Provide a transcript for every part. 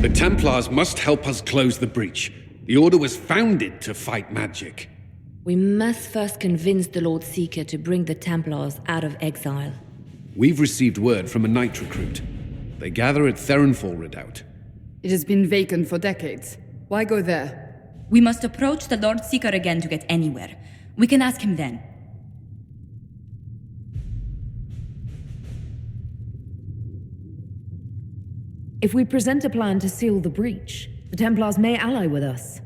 The Templars must help us close the breach. The Order was founded to fight magic. We must first convince the Lord Seeker to bring the Templars out of exile. We've received word from a Knight recruit. They gather at Theronfall Redoubt. It has been vacant for decades. Why go there? We must approach the Lord Seeker again to get anywhere. We can ask him then. If we present a plan to seal the breach, the Templars may ally with us.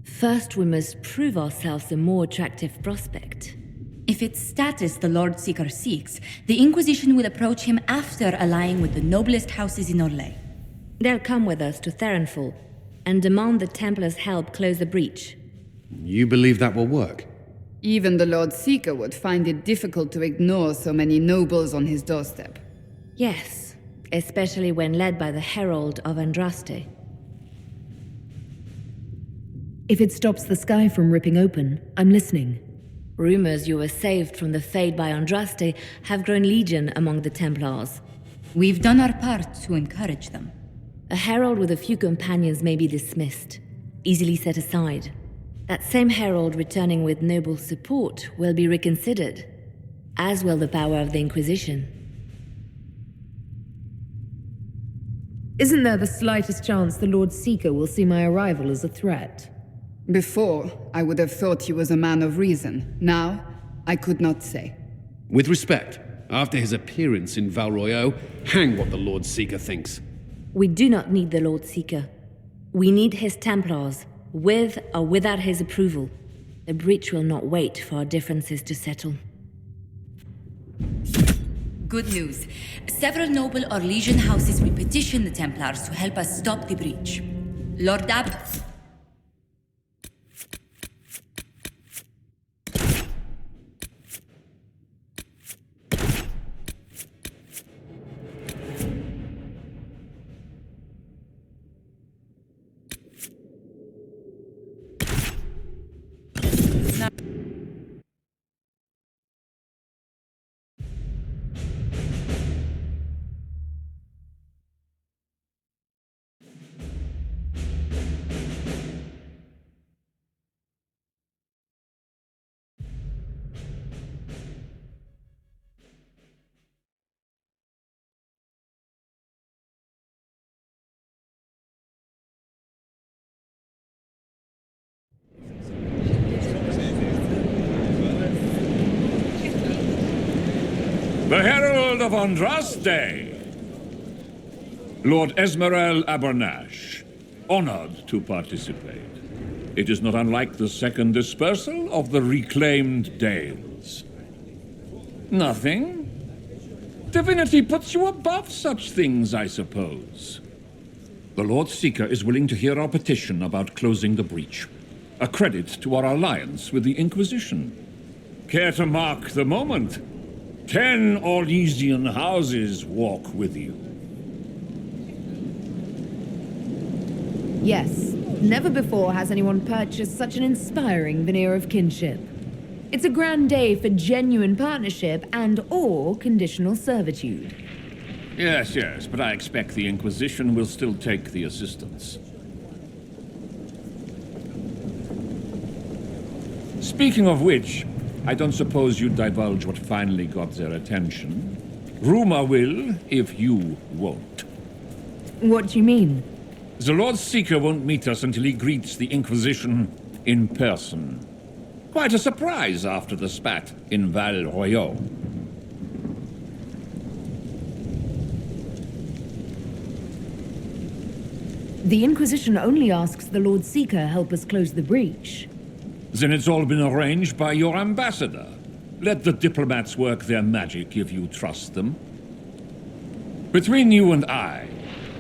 First, we must prove ourselves a more attractive prospect. If it's status the Lord Seeker seeks, the Inquisition will approach him after allying with the noblest houses in Orlais. They'll come with us to Theronfall and demand the Templars help close the breach. You believe that will work? Even the Lord Seeker would find it difficult to ignore so many nobles on his doorstep. Yes, especially when led by the Herald of Andraste. If it stops the sky from ripping open, I'm listening. Rumors you were saved from the fate by Andraste have grown legion among the Templars. We've done our part to encourage them. A herald with a few companions may be dismissed, easily set aside. That same herald returning with noble support will be reconsidered, as will the power of the Inquisition. Isn't there the slightest chance the Lord Seeker will see my arrival as a threat? Before, I would have thought he was a man of reason. Now, I could not say. With respect, after his appearance in Val Royeaux, hang what the Lord Seeker thinks. We do not need the Lord Seeker. We need his Templars, with or without his approval. The breach will not wait for our differences to settle. Good news. Several noble or legion houses will petition the Templars to help us stop the breach. Lord Dab... The Herald of Andraste! Lord Esmerel Abernash, honored to participate. It is not unlike the second dispersal of the reclaimed Dales. Nothing? Divinity puts you above such things, I suppose. The Lord Seeker is willing to hear our petition about closing the breach. A credit to our alliance with the Inquisition. Care to mark the moment? 10 Orlesian houses walk with you. Yes. Never before has anyone purchased such an inspiring veneer of kinship. It's a grand day for genuine partnership and/or conditional servitude. Yes, but I expect the Inquisition will still take the assistance. Speaking of which, I don't suppose you'd divulge what finally got their attention. Rumor will, if you won't. What do you mean? The Lord Seeker won't meet us until he greets the Inquisition in person. Quite a surprise after the spat in Val Royeaux. The Inquisition only asks the Lord Seeker help us close the breach. Then it's all been arranged by your ambassador. Let the diplomats work their magic if you trust them. Between you and I,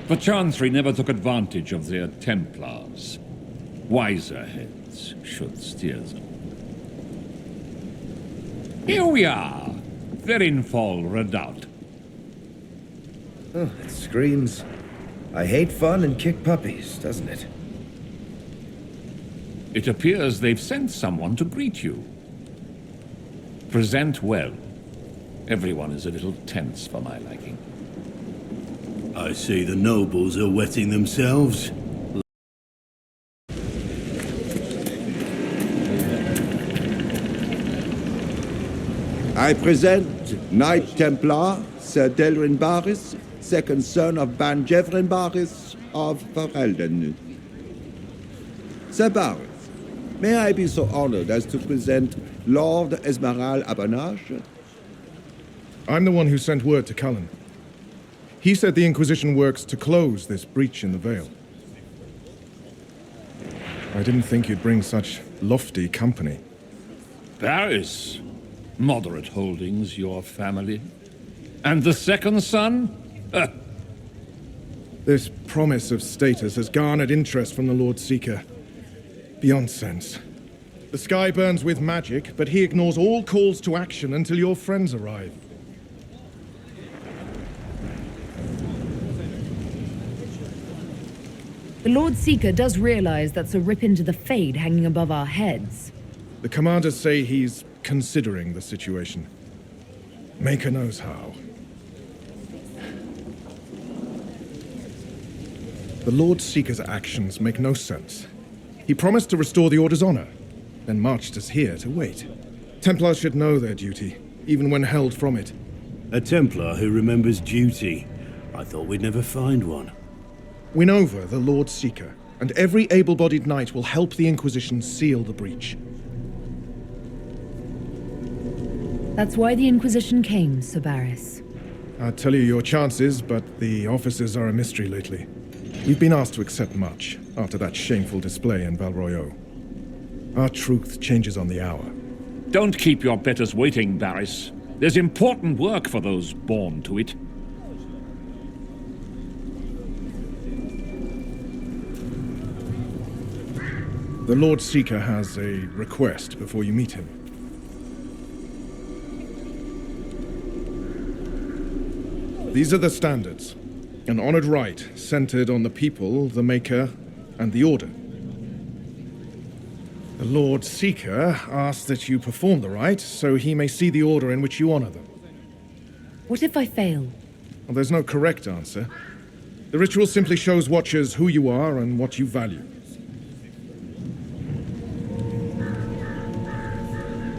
the Chantry never took advantage of their Templars. Wiser heads should steer them. Here we are, Theronfall Redoubt. Oh, it screams. I hate fun and kick puppies, doesn't it? It appears they've sent someone to greet you. Present well. Everyone is a little tense for my liking. I see the nobles are wetting themselves. I present Knight Templar Sir Delrin Barris, second son of Ban Jevrin Barris of Ferelden. Sir Barris, may I be so honored as to present Lord Esmeralda Abernage? I'm the one who sent word to Cullen. He said the Inquisition works to close this breach in the Vale. I didn't think you'd bring such lofty company. Paris. Moderate holdings, your family. And the second son? This promise of status has garnered interest from the Lord Seeker. Beyond sense. The sky burns with magic, but he ignores all calls to action until your friends arrive. The Lord Seeker does realize that's a rip into the Fade hanging above our heads. The commanders say he's considering the situation. Maker knows how. The Lord Seeker's actions make no sense. He promised to restore the Order's honor, then marched us here to wait. Templars should know their duty, even when held from it. A Templar who remembers duty. I thought we'd never find one. Win over the Lord Seeker, and every able-bodied knight will help the Inquisition seal the breach. That's why the Inquisition came, Sir Barris. I'd tell you your chances, but the officers are a mystery lately. We've been asked to accept much after that shameful display in Val Royeaux. Our truth changes on the hour. Don't keep your betters waiting, Barris. There's important work for those born to it. The Lord Seeker has a request before you meet him. These are the standards. An honored right centered on the people, the Maker, and the Order. The Lord Seeker asks that you perform the rite so he may see the order in which you honor them. What if I fail? Well, there's no correct answer. The ritual simply shows Watchers who you are and what you value.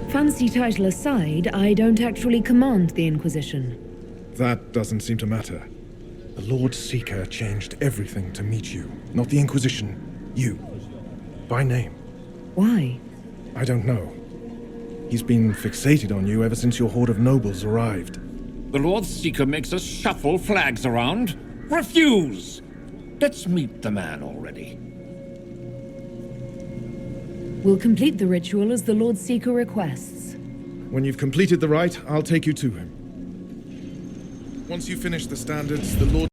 Fancy title aside, I don't actually command the Inquisition. That doesn't seem to matter. The Lord Seeker changed everything to meet you, not the Inquisition. You. By name. Why? I don't know. He's been fixated on you ever since your horde of nobles arrived. The Lord Seeker makes us shuffle flags around. Refuse! Let's meet the man already. We'll complete the ritual as the Lord Seeker requests. When you've completed the rite, I'll take you to him. Once you finish the standards, the Lord